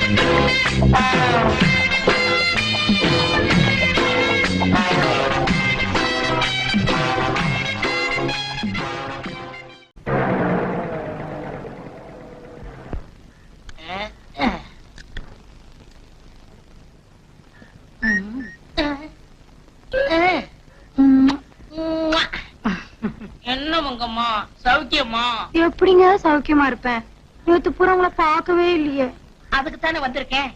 என்ன மங்கம்மா சௌக்கியமா? எப்படிங்க சௌக்கியமா இருப்பேன்? நேத்து பூரா உங்களை பார்க்கவே இல்லையே. அதுக்கு தானே வந்திருக்கேன்.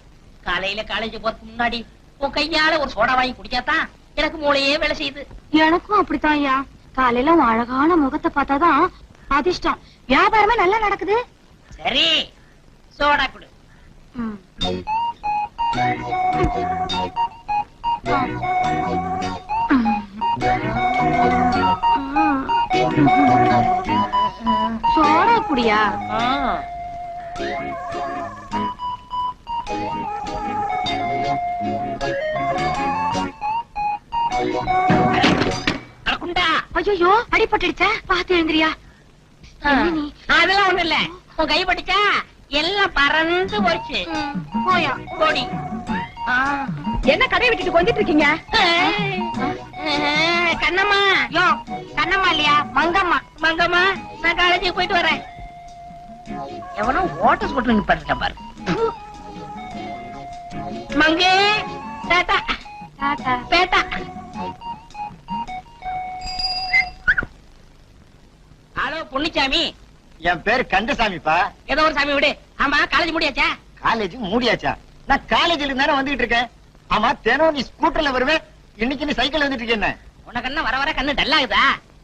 காலையில காலேஜ் போறதுக்கு முன்னாடி உன் கையால ஒரு சோடா வாங்கி குடிச்சாதான் எனக்கு மூளையே வேலை செய்யுது. எனக்கும் அப்படித்தான் ஐயா. காலையில உன் அழகான முகத்தை பார்த்தாதான் அதிர்ஷ்டம். வியாபாரமே நல்லா நடக்குது. சரி சோடா குடு. சோடா குடியா? ஐயோ அடிபட்டுடுச்சா? பாத்து எழுந்திரியா. அதெல்லாம் ஒண்ணு இல்ல. உன் கை பட்டுச்சா எல்லாம் பறந்து போச்சு. போயா போடி. என்ன கடையை விட்டுட்டு வந்துட்டு இருக்கீங்க? கண்ணம்மா. யோ கண்ணம்மா இல்லையா மங்கம்மா. மங்கம்மா நான் காலேஜுக்கு போயிட்டு வரேன். எவனோ ஓட்டஸ் போட்டு நிப்பாட்ட பாரு. மங்கே டாடா டாடா பேட்டா. ஹலோ பொன்னிச்சாமி. என் பேரு கந்தசாமிப்பா. ஏதோ ஒரு சாமி விடு. ஆமா காலேஜ் முடியாச்சா? காலேஜ் மூடியாச்சா? நான் காலேஜ்ல தானே வந்துட்டு இருக்கேன். ஆமா தினம் நீ ஸ்கூட்டர்ல வருவேன், இன்னைக்கு நீ சைக்கிள் வந்துட்டு இருக்கேன். உனக்கு என்ன வர வர கண்ணு டல்லாகுதா?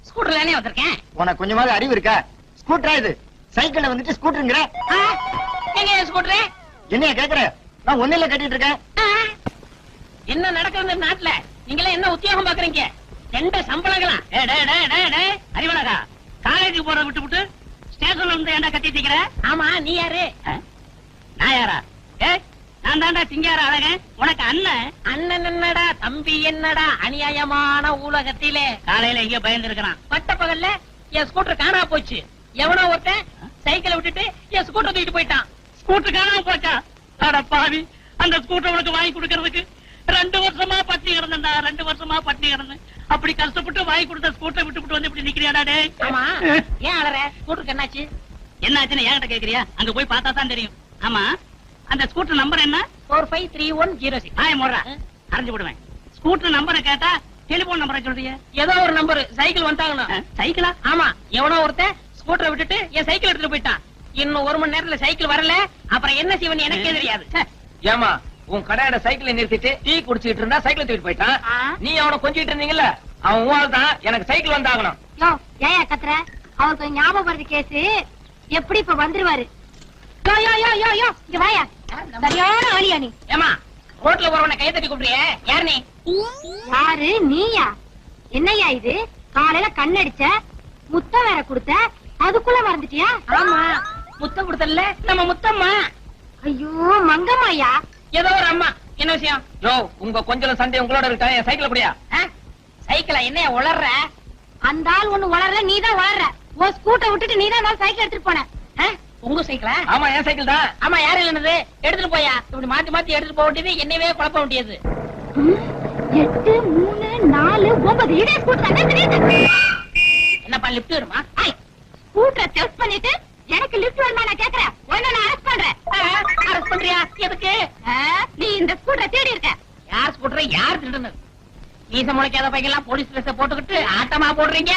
ஸ்கூட்டர்லனே வந்திருக்கேன். உனக்கு கொஞ்சமாவது அறிவு இருக்கா? ஸ்கூட்டரா இது? சைக்கிள்ல வந்துட்டு ஸ்கூட்டருங்கற? எங்க ஸ்கூட்டர்? என்னைய கேக்குற? நான் ஒண்ணுல கட்டிட்டு இருக்கேன். என்ன நடக்குது நாட்டுல? நீங்களே என்ன உத்தியோகம் பாக்குறீங்க? ரெண்டு சம்பளங்களா? அறிவழகா காலேஜுக்கு போற விட்டு விட்டு ஸ்டேஷன்ல இருந்து ஏன்டா கத்திட்டு இருக்கிற? ஆமா நீ யாரு? நான் யாரா? நான் தாண்டா சிங்கார அழகன். உனக்கு அண்ணன். அண்ணன் என்னடா தம்பி என்னடா அநியாயமான உலகத்திலே. காலையில எங்கேயோ பயந்து இருக்கிறான். பட்ட பகல்ல என் ஸ்கூட்டர் காணா போச்சு. எவனோ ஒருத்தன் சைக்கிளை விட்டுட்டு என் ஸ்கூட்டர் தூக்கிட்டு போயிட்டான். ஸ்கூட்டர் காணாம போச்சா? அட பாவி, அந்த ஸ்கூட்டர் உனக்கு வாங்கி கொடுக்கறதுக்கு 2 வருஷமா பட்டினி கிடந்தா. 2 வருஷமா பட்டினி கிடந்தேன். அப்படி கஷ்டப்பட்டு வாங்கி கொடுத்த ஸ்கூட்டர் விட்டு வந்து இப்படி நிக்கிறியாடா? டே ஆமா ஏன் அலற? ஸ்கூட்டருக்கு என்னாச்சு? என்னாச்சுன்னு என்கிட்ட கேக்குறியா? அங்க போய் பார்த்தா தான் தெரியும். ஆமா அந்த ஸ்கூட்டர் நம்பர் என்ன? 453106. முறை அரைஞ்சு விடுவேன். ஸ்கூட்டர் நம்பரை கேட்டா டெலிபோன் நம்பரை சொல்றீங்க. ஏதோ ஒரு நம்பர். சைக்கிள் வந்தாங்கணும். சைக்கிளா? ஆமா எவனோ ஒருத்தன் ஸ்கூட்டரை விட்டுட்டு என் சைக்கிள் எடுத்துட்டு போயிட்டான். இன்னும் 1 மணி நேரத்துல சைக்கிள் வரல. அப்புறம் என்ன செய்வன் எனக்கே தெரியாது. ஏமா உன் கடையோட சைக்கிளை நிறுத்திட்டு டீ குடிச்சிட்டு இருந்தா சைக்கிள் தூக்கிட்டு போயிட்டான். நீ அவனை கொஞ்சிட்டு இருந்தீங்கல்ல, அவன் ஊழல் தான். எனக்கு சைக்கிள் வந்தாகணும். யோ ஏயா கத்துற? அவருக்கு ஞாபகம் வருது கேஸ். எப்படி இப்ப வந்துருவாரு? யோ யோ யோ யோ யோ இங்க வாயா. சரியான ஆளியா நீ? ஏமா ரோட்ல போறவனை கை தட்டி கூப்பிடுறியே, யார் நீ? யாரு நீயா? என்னையா இது? காலையில கண்ணடிச்ச, முத்தம் வேற கொடுத்த, அதுக்குள்ள மறந்துட்டியா? ஆமா முத்தம் கொடுத்தல நம்ம முத்தம்மா. ஐயோ மங்கம்மாயா. ஏதோ ஒரு அம்மா. என்ன விஷயம்? யோ உங்க கொஞ்சம் சண்டை உங்களோட இருக்கா? என் சைக்கிள் அப்படியா? சைக்கிளா? என்னைய உளர்ற? அந்த ஆள் ஒண்ணு வளர்ற, நீதான் வளர்ற. உன் ஸ்கூட்டர் விட்டுட்டு நீதான் சைக்கிள் எடுத்துட்டு போன. உங்க சைக்கிளா? ஆமா என் சைக்கிள் தான். ஆமா யாரு இல்லனது? எடுத்துட்டு போயா. இப்படி மாத்தி மாத்தி எடுத்துட்டு போக வேண்டியது, என்னவே குழப்ப வேண்டியது. 8 3 4 9 இதே ஸ்கூட்டர் தான். என்னப்பா லிஃப்ட் வருமா? ஸ்கூட்டரை செக் பண்ணிட்டு எனக்கு லிஃப்ட் வருமா நான் கேக்குறேன். உன்னை நான் அரெஸ்ட் பண்றேன். அரெஸ்ட் பண்றியா? எதுக்கு? நீ இந்த ஸ்கூட்டரை தேடி இருக்க. யார் ஸ்கூட்டரை யார் திருடுனது? மீச முளைக்காத பையெல்லாம் போலீஸ் ட்ரெஸ் போட்டுக்கிட்டு ஆட்டமா போடுறீங்க.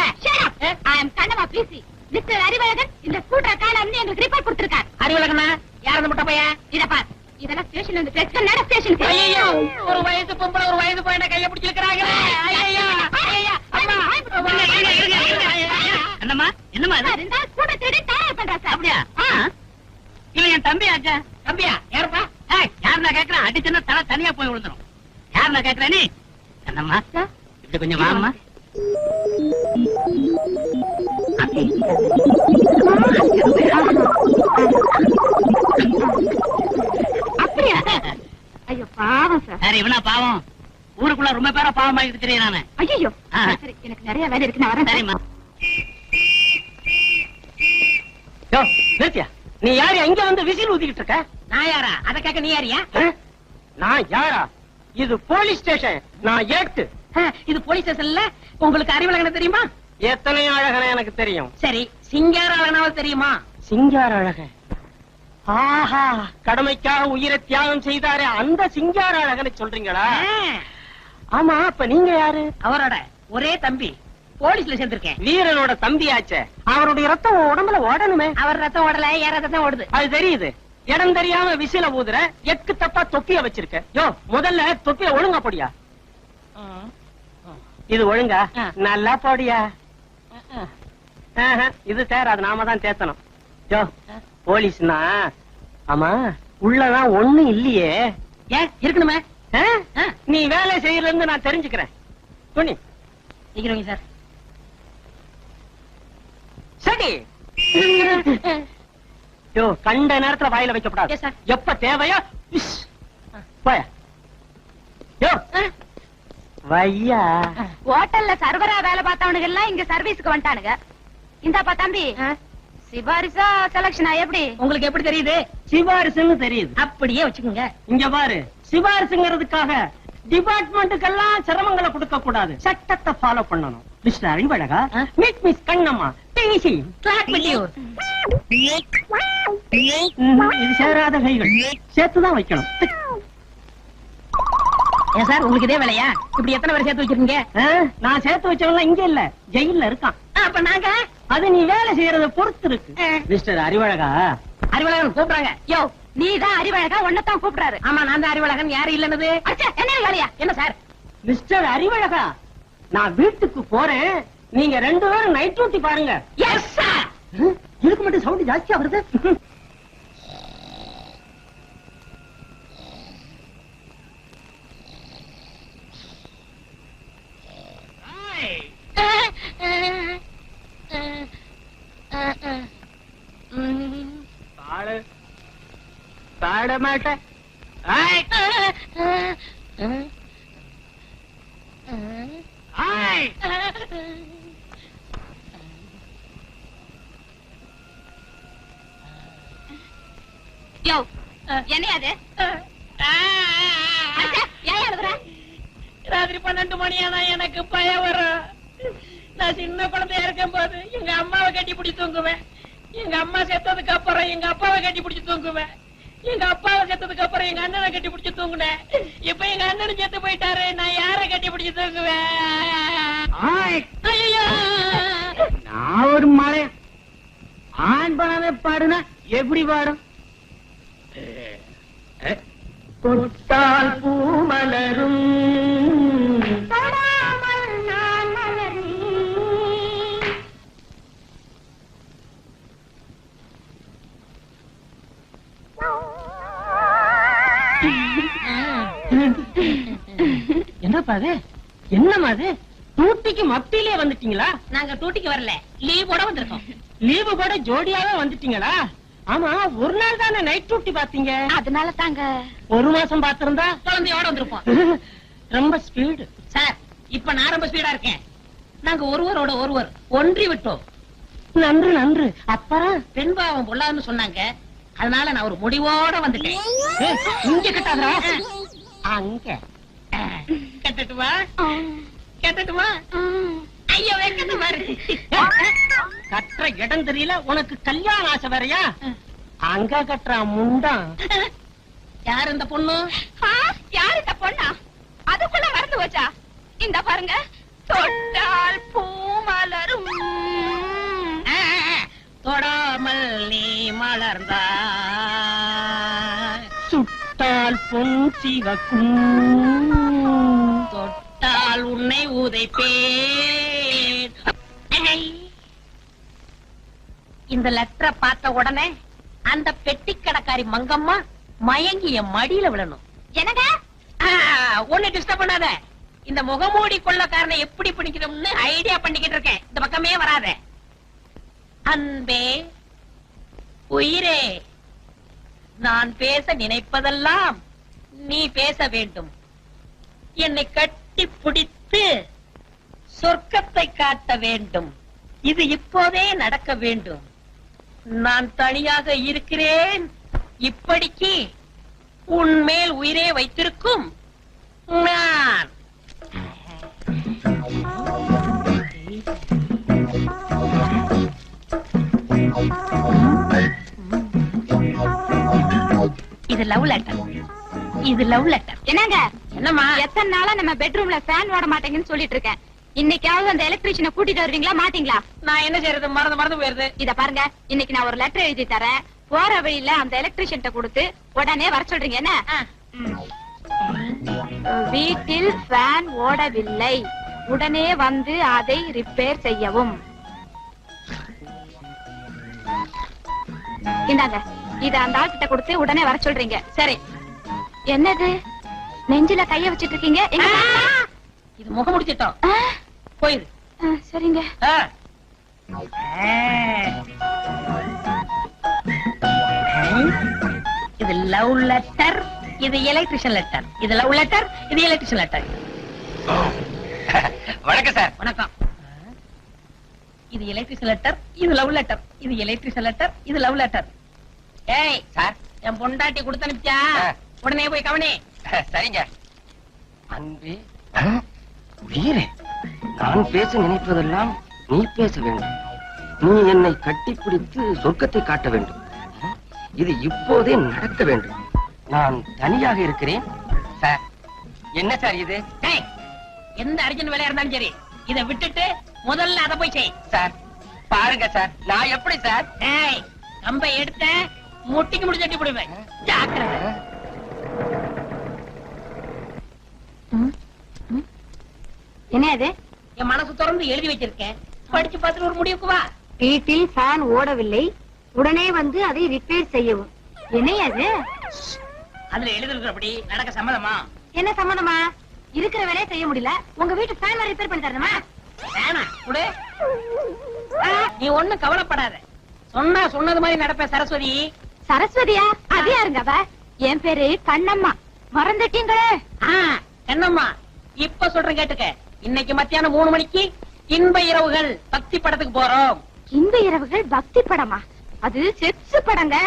ஐ அம் கண்ணம்மா பிசி. மிஸ்டர் அறிவழகன் இந்த ஸ்கூட்டரை காணாமன்னு எங்களுக்கு ரிப்போர்ட் கொடுத்திருக்கார். அறிவழகனா? யார் அந்த முட்டை பையன்? இத பார், இதெல்லாம் ஸ்டேஷன்ல இருந்து டெஸ்ட் பண்ண ஸ்டேஷனுக்கு. ஐயோ ஒரு வயசு பொம்பளை ஒரு வயசு பையனை கைய பிடிச்சிருக்காங்க. ஐயோ ஐயோ அம்மா. என்னம்மா என்னம்மா இது? இந்த ஸ்கூட்டர் தேடி தயார் பண்றா சார். அப்படியா? இவன் என் தம்பி ஆச்சா. தம்பியா? யாருப்பா? யாருன்னா கேக்குறேன்? அடிச்சுன்னா தலை தனியா போய் விழுந்துரும். யாருன்னா கேக்குறேன் நீ? என்னம்மா இப்படி கொஞ்சம் வாங்கம்மா. அப்படியா? ஐயோ பாவம் சார். சரி இவனா பாவம்? ஊருக்குள்ள ரொம்ப பேரா பாவம் ஆகிட்டு தெரியும் நானு. ஐயோ சரி எனக்கு நிறைய வேலை இருக்கு, நான் வரேன். சரிம்மா. யோ நிறுத்தியா? நீ யாரு அங்க வந்து விசில் ஊதிக்கிட்டு இருக்க? நான் யாரா? அத கேட்க நீ யாரியா? நான் யாரா? இது போலீஸ் ஸ்டேஷன். நான் ஏட்டு. இது போலீஸ் ஸ்டேஷன்ல உங்களுக்கு அறிவழகன தெரியுமா? எத்தனை அழகன எனக்கு தெரியும். சரி, சிங்கார அழகனாவது தெரியுமா? சிங்கார அழகன். ஆஹா, கடமைக்காக உயிரை தியாகம் செய்தாரே அந்த சிங்கார அழகனை சொல்றீங்களா? ஆமா, அப்ப நீங்க யாரு? அவரோட ஒரே தம்பி, போலீஸ்ல சேர்ந்திருக்கேன். வீரனோட தம்பியாச்சே, அவருடைய ரத்தம் உடம்புல ஓடணுமே. அவர் ரத்தம் ஓடல, என் ரத்தம் தான் ஓடுது. அது தெரியுது. இடம் தெரியாம விசில ஊதுற, எக்கு தப்பா தொப்பிய வச்சிருக்க. யோ, முதல்ல தொப்பிய ஒழுங்கா போடியா. இது ஒழுங்கா? நல்லா போடியா. இது தேராது, நாம தான் தேத்தணும். யோ, போலீஸ்னா ஆமா உள்ளதான் ஒண்ணு இல்லையே. ஏன் இருக்கணுமே? நீ வேலை செய்யல இருந்து நான் தெரிஞ்சுக்கிறேன். துணி நிக்கிறோங்க சார். சரி. யோ, கண்ட நேரத்துல வாயில வைக்கப்படாது. Yes, sir. எப்ப தேவையோ போய. யோ, வையா. ஹோட்டல்ல சர்வரா வேலை பார்த்தவனுங்க எல்லாம் இங்க சர்வீஸ்க்கு வந்துட்டானுங்க. இந்தாப்பா தம்பி, சிபாரிசா செலக்ஷனா எப்படி? உங்களுக்கு எப்படி தெரியுது? சிபாரிசுன்னு தெரியுது. அப்படியே வச்சுக்கோங்க. இங்க பாரு, சிபாரிசுங்கிறதுக்காக டிபார்ட்மெண்ட்டுக்கெல்லாம் சிரமங்களை கொடுக்க கூடாது. சட்டத்தை ஃபாலோ பண்ணணும். மிஸ்டர் அறிவழகா, மீட் மிஸ் கண்ணம்மா, டிசி. Clock with you. இது சேராத கைகள், சேர்த்துதான் வைக்கணும். ஏன் சார், உங்களுக்கு இதே வேலையா? இப்படி எத்தனை பேர் சேர்த்து வச்சிருக்கீங்க? நான் சேர்த்து வச்சவங்க இங்க இல்ல, ஜெயில்ல இருக்கான். அப்ப நாங்க அது நீ வேலை செய்யறத பொறுத்து இருக்கு. மிஸ்டர் அறிவழகா, அறிவழகன் கூப்பிடுறாங்க. யோ, நீதான் அறிவழகா, உன்னதான் கூப்பிடுறாரு. ஆமா, நான் தான் அறிவழகன். யாரு இல்லன்னு? என்ன வேலையா? என்ன சார்? மிஸ்டர் அறிவழகா, நான் வீட்டுக்கு போறேன். நீங்க 2 பேரும் நைட் டியூட்டி பாருங்க. Yes sir. இதுக்கு மட்டும் சவுண்ட் ஜாஸ்தியா வருது. பாட மாட்டேன். யோ, என்னையாது? ஏன் எழுதுற? ராத்திரி 12 மணியானா எனக்கு பயம் வரும். நான் சின்ன குழந்தையா இருக்கும் போது எங்க அம்மாவை கட்டி பிடிச்சு தூங்குவேன். எங்க அம்மா செத்ததுக்கு அப்புறம் எங்க அப்பாவை கட்டி பிடிச்சு தூங்குவேன். எங்க அப்பாவை செத்ததுக்கு அப்புறம் எங்க அண்ணனை கட்டி பிடிச்சு தூங்குனேன். இப்ப எங்க அண்ணனும் செத்து போயிட்டாரு. நான் யார கட்டி பிடிச்சு தூங்குவேன்? ஐயோ, நான் ஒரு மழை ஆண் பணமே பாடுனா எப்படி பாடும்? தொட்டால் பூ மலரும், தொடாமல் நான் மலர்ந்தேன். என்னப்பா அது? என்னமா அது? டூட்டிக்கு மத்தியிலே வந்துட்டீங்களா? நாங்க டூட்டிக்கு வரல, லீவ் போட வந்திருக்கோம். லீவு கூட ஜோடியாவே வந்துட்டீங்களா? ஆமா, ஒரு நாள் தானே நைட் டியூட்டி பாத்தீங்க. அதனால தாங்க. 1 மாசம் பாத்திருந்தா குழந்தையோட வந்திருப்போம். ரொம்ப ஸ்பீடு. சார், இப்ப நான் ரொம்ப ஸ்பீடா இருக்கேன். நாங்க ஒருவரோட ஒருவர் ஒன்றி விட்டோம். நன்று நன்று. அப்புறம் பெண்பாவம் பொல்லாதுன்னு சொன்னாங்க. அதனால நான் ஒரு முடிவோட வந்துட்டேன். இங்க கட்டாதா? அங்க கட்டட்டுமா? கட்டட்டுமா? ஐயோ, வெக்கமா இருக்கு. கட்டுற இடம் தெரியல, உனக்கு கல்யாண ஆசை வேறையா? அங்க கட்டுற முண்டம். யார் இந்த பொண்ணு? யாரு இந்த பொண்ணா? அதுக்குள்ள மறந்து வச்சா? இந்த பாருங்க, தொட்டால் பூ மலரும். தொடாமல் நீ மலர்ந்தா சுட்டால் பொன் சிவக்கும், தொட்டால் உன்னை உதைப்பேன். இந்த லெட்டரை பார்த்த உடனே அந்த பெட்டி கடைக்காரி மங்கம்மா மயங்கி என் மடியில விழணும். என்னங்க? ஒண்ணு டிஸ்டர்ப் பண்ணாத. இந்த முகமூடி கொள்ளக்காரனை எப்படி பிடிக்கணும்னு ஐடியா பண்ணிக்கிட்டு இருக்கேன். இந்த பக்கமே வராத. அன்பே, உயிரே, நான் பேச நினைப்பதெல்லாம் நீ பேச வேண்டும். என்னை கட்டி பிடித்து சொர்க்கத்தை காட்ட வேண்டும். இது இப்போதே நடக்க வேண்டும். நான் தனியாக இருக்கிறேன். இப்படிக்கு உன் மேல் உயிரே வைத்திருக்கும் நான். இது லவ் லெட்டர். இது லவ் லெட்டர். என்னங்க என்னம்மா? எத்தனை நாளா நம்ம பெட்ரூம்ல ஃபேன் ஓட மாட்டேங்குன்னு சொல்லிட்டு இருக்கேன். இன்னைக்காவது அந்த எலக்ட்ரீஷியனை கூட்டிட்டு வருவீங்களா மாட்டீங்களா? நான் என்ன செய்யறது? மறந்து போயிருது. இத பாருங்க, இன்னைக்கு நான் ஒரு லெட்டர் எழுதி தரேன். போற வழியில அந்த எலக்ட்ரீஷியன்ட்ட கொடுத்து உடனே வர சொல்றீங்க. என்ன? வீட்டில் ஃபேன் ஓடவில்லை, உடனே வந்து அதை ரிப்பேர் செய்யவும். இந்தாங்க, இத அந்த ஆள்கிட்ட கொடுத்து உடனே வர சொல்றீங்க. சரி. என்னது நெஞ்சில கைய வச்சிட்டு இருக்கீங்க? இது முகம் முடிச்சிட்டோம். போயிரு. சரிங்க. இது லவ் லெட்டர், இது எலக்ட்ரிஷியன் லெட்டர். இது லவ் லெட்டர், இது எலக்ட்ரிஷியன் லெட்டர். வணக்கம் சார். வணக்கம். இது எலக்ட்ரிஷியன் லெட்டர், இது லவ் லெட்டர். இது எலக்ட்ரிஷியன் லெட்டர், இது லவ் லெட்டர். ஏய் சார், என் பொண்டாட்டி கொடுத்து அனுப்பிச்சா உடனே போய் கவனி. சரிங்க. அன்பே உயிரே, நான் பேச நினைப்பதெல்லாம் நீ பேச வேண்டும். நீ என்னை கட்டிப்பிடித்து சொர்க்கத்தை காட்ட வேண்டும். இது இப்போதே நடக்க வேண்டும். நான் தனியாக இருக்கிறேன். சார், என்ன சார் இது? ஏய், எந்த அர்ஜென்ட் வேலையா இருந்தாலும் சரி, இதை விட்டுட்டு முதல்ல அதை போய் செய். சார் பாருங்க சார், நான் எப்படி சார்? ஏய், கம்பை எடுத்த முட்டிக்கு முடி தட்டி போடுவேன். ஜாக்கிரதை. என்ன அது? என் மனசு திறந்து எழுதி வச்சிருக்கேன். படிச்சு பார்த்துட்டு ஒரு முடிவுக்கு வா. வீட்டில் ஃபேன் ஓடவில்லை, உடனே வந்து அதை ரிப்பேர் செய்யவும். என்னையா அது? அதுல எழுதிருக்கிறபடி நடக்க சம்மதமா? என்ன சம்மதமா? இருக்கிற வேலையை செய்ய முடியல, உங்க வீட்டு ஃபேன் ரிப்பேர் பண்ணி தரணுமா? வேணாம், குடு. நீ ஒண்ணும் கவலைப்படாத. சொன்னா சொன்னது மாதிரி நடப்பேன். சரஸ்வதி. சரஸ்வதியா? அது யாருங்க அவ? என் பேரு கண்ணம்மா. மறந்துட்டீங்களே? கண்ணம்மா, இப்ப சொல்றேன் கேட்டுக்க. இன்னைக்கு மத்தியானம் 3 மணிக்கு இன்ப இரவுகள் பக்தி படத்துக்கு போறோம். இன்ப இரவுகள் பக்தி படமா? அது செக்ஸ் படங்க.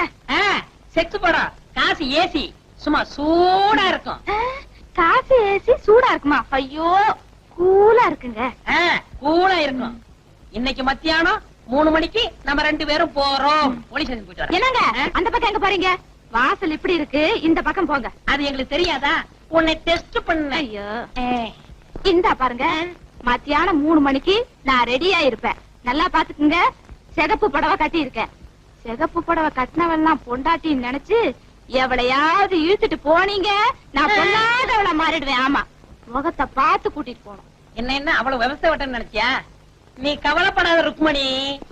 செக்ஸ் படம். காசு ஏசி, சும்மா சூடா இருக்கும். காசு ஏசி சூடா இருக்குமா? ஐயோ, கூலா இருக்குங்க. கூலா இருக்கும். இன்னைக்கு மத்தியானம் 3 மணிக்கு நம்ம 2 பேரும் போறோம். போலீஸ் ஸ்டேஷன் போயிட்டு வரோம். என்னங்க அந்த பக்கம் எங்க பாருங்க? வாசல் இப்படி இருக்கு, இந்த பக்கம் போங்க. அது எங்களுக்கு தெரியாதா? உன்னை டெஸ்ட் பண்ண. ஐயோ, இந்த பாருங்க, மத்தியானம் 3 மணிக்கு நான் ரெடியா இருப்பேன். நல்லா பாத்துக்குங்க. சிகப்பு புடவை கட்டி இருக்கேன். சிகப்பு புடவை கட்டினவெல்லாம் பொண்டாட்டின்னு நினைச்சு எவளையாவது இழுத்துட்டு போனீங்க, நான் பொல்லாதவளை மாறிடுவேன். ஆமா, முகத்தை பார்த்து கூட்டிட்டு போனோம். என்ன அவ்வளவு விவசாய வட்டம் நினைச்சியா? நீ கவலைப்படாத ருக்மணி.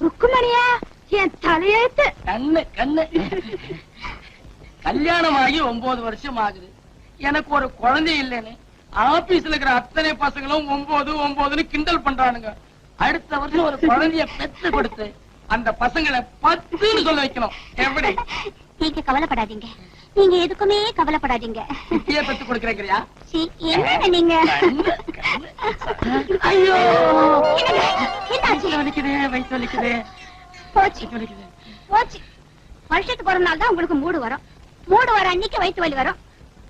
ருக்குமணியா? என் தலையெழுத்து. கண்ணு கண்ணு. கல்யாணம் ஆகி 9 வருஷம் ஆகுது. எனக்கு ஒரு குழந்தை இல்லைன்னு ஆபீஸ்ல இருக்கிற அத்தனை பசங்களும் 9 கிண்டல் பண்றானுங்க. அடுத்த வருஷம் ஒரு குழந்தைய பெத்து கொடுத்து அந்த பசங்களை 10ன்னு சொல்ல வைக்கணும். எப்படி? நீங்க கவலைப்படாதீங்க, நீங்க எதுக்குமே கவலைப்படாதீங்க. இப்பயே பெத்து கொடுக்கறியா? என்ன நீங்க? ஐயோ, என்னாச்சு? வலிக்குதே, வயிற்று வலிக்குதே. போச்சு போச்சு. வருஷத்துக்கு ஒரு நாள் தான் உங்களுக்கு மூடு வரும். மூடு வர அன்னைக்கு வயிற்று வலி வரும்.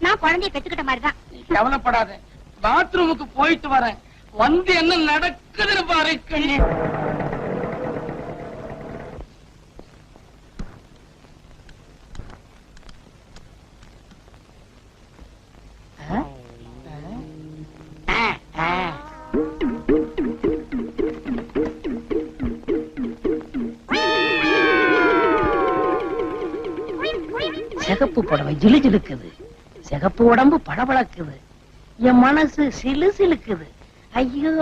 நான் குழந்தைய பெத்துக்கிட்ட மாதிரிதான். கவலைப்படாத, பாத்ரூமுக்கு போயிட்டு வரேன். வந்து என்ன நடக்குதுன்னு பாரு. சிகப்பு புடவை ஜிலு ஜிலுக்குது, சிகப்பு உடம்பு பளபளக்குது, என் மனசு சிலு சிலுக்குது. ஐயோ,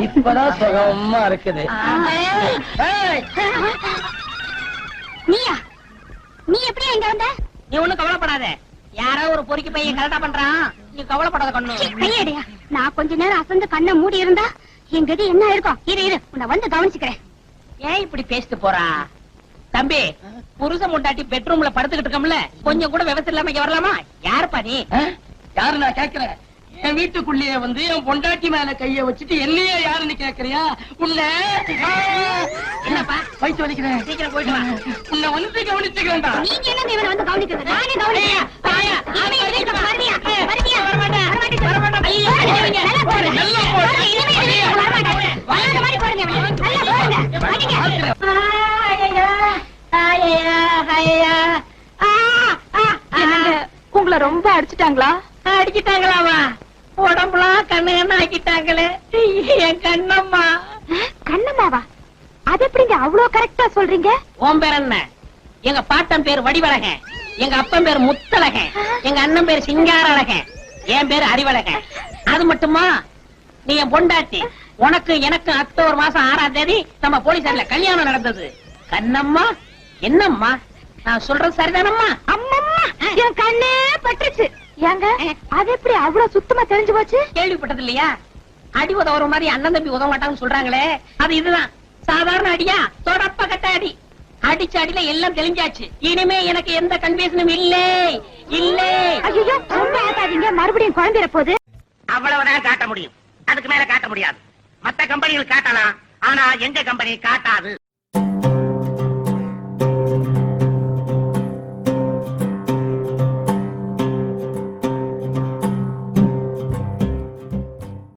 இப்பதான் சுகமா இருக்குது. நீயா? நீ எப்படி இங்க வந்த? நீ ஒண்ணும் கவலைப்படாத. யாரோ ஒரு பொறுக்கி பையன் கரெக்டா பண்றான். நீ கவலைப்படாத கண்ணு. கையடியா. நான் கொஞ்ச நேரம் அசந்து கண்ணை மூடி இருந்தா என் கதி என்ன இருக்கும்? இரு உன்னை வந்து கவனிச்சுக்கிறேன். ஏன் இப்படி பேசிட்டு போறா? தம்பி புருஷ முண்டாட்டி பெட்ரூம்ல படுத்துக்கிட்டு இருக்கோம்ல, கொஞ்சம் கூட விவசாயம் இல்லாம இங்க வரலாமா? யாருப்பா நீ? யாரு நான் கேக்குறேன்? என் வீட்டுக்குள்ளேயே வந்து என் பொண்டாட்டி மேல கைய வச்சுட்டு என்னையே யாருன்னு கேக்குறியா? உன்னை என்னப்பா வயிற்று வலிக்கிறேன், சீக்கிரம் போயிட்டு வா. உன்னை வந்து கவனிச்சுக்கிறேன்டா. நீங்க என்ன இவனை வந்து கவனிக்கிறது? நானே கவனிக்கிறேன். தாயா, இனிமே இந்த வீட்டுக்கு வருவியா? வருவியா? வரமாட்டேன். வரமாட்டேன். வரமாட்டேன். ஐயோ, அடிக்காதீங்க. நல்லா போடுங்க. நல்லா போடு. போடுங்க. இனிமே இந்த வீட்டுக்கு வரமாட்டேன். வராத மாதிரி போடுங்க இவனை. நல்லா போடுங்க. அடிங்க. என்னங்க, உங்களை ரொம்ப அடிச்சிட்டாங்களா? அடிக்கிட்டாங்களாமா? உடம்புலாம் கண்ணு கண்ணு ஆக்கிட்டாங்களே என் கண்ணம்மா. கண்ணம்மாவா? அது எப்படிங்க அவ்வளவு கரெக்டா சொல்றீங்க? உன் பேர் என்ன? எங்க பாட்டன் பேர் வடிவழகன், எங்க அப்பன் பேர் முத்தழகன், எங்க அண்ணன் பேர் சிங்காரழகன், என் பேர் அறிவழகன். அது மட்டுமா, நீ என் பொண்டாட்டி. உனக்கு எனக்கு அக்டோபர் மாசம் 6ஆம் தேதி நம்ம போலீஸ்ல கல்யாணம் நடந்தது. கண்ணம்மா என்னம்மா நான் சொல்றது சரிதானம்மா? அம்மம்மா, என் கண்ணே பட்டுச்சு. ஏங்க, அது எப்படி அவ்வளவு சுத்தமா தெரிஞ்சு போச்சு? கேள்விப்பட்டது இல்லையா? அடி உதவுற மாதிரி அண்ணன் தம்பி உதவ மாட்டாங்கன்னு சொல்றாங்களே, அது இதுதான். சாதாரண அடியா? தொடப்ப கட்ட அடி. அடிச்ச அடியில எல்லாம் தெளிஞ்சாச்சு. இனிமே எனக்கு எந்த கன்ஃபியூஷனும் இல்லை இல்லை. ஐயோ, ரொம்ப ஏத்தாதீங்க, மறுபடியும் குழம்பிட போகுது. அவ்வளவுதான் காட்ட முடியும், அதுக்கு மேல காட்ட முடியாது. மத்த கம்பெனிகள் காட்டலாம், ஆனா எங்க கம்பெனி காட்டாது.